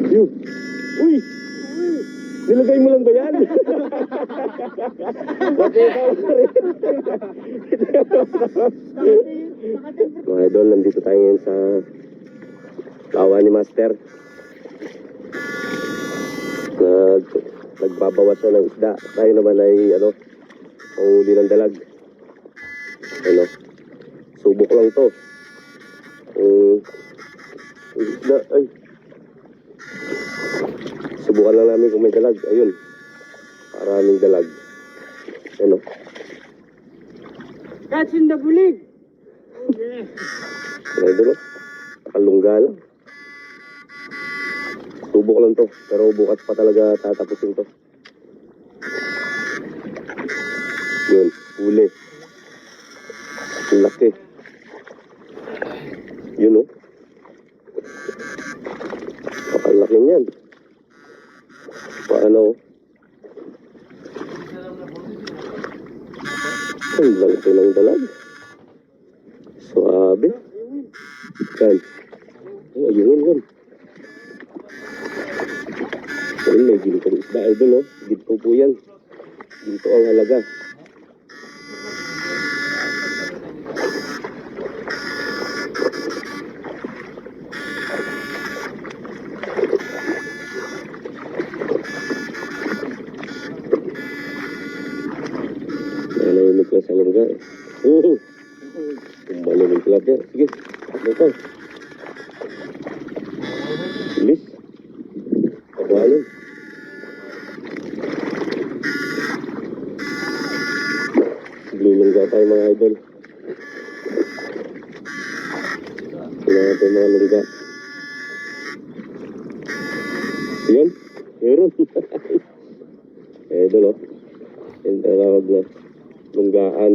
Yun. Uy! Nilagay mo lang ba yan? Mga idol, nandito tayo ngayon sa kawa ni Master. Nagbabawas na ng isda. Tayo naman ay panghuli ng dalag. Subok lang to. Isda, ay. Subukan lang namin kung may dalag. Ayun. Maraming dalag. Catch in the bulig! Oh yeah! Mga idol, nakalungga lang. Subok lang to. Pero bukas pa talaga tatapusin to. Yun, huli. Ang laki. Yun Nakalaki niyan. Paano? Ang laki ng dalag. Suabe. Yan. Ayun. Ayun, may ginto ng isda. Idol, ginto po yan. Ginto ang halaga. Malamig lang sa lungga. Malamig talaga. Sige, ano pa? Bilis. Pagwalan. Lulungga tayo mga idol. Kailangan natin mga lungga. Yan. Meron. Idol, yung tawag na lunggaan.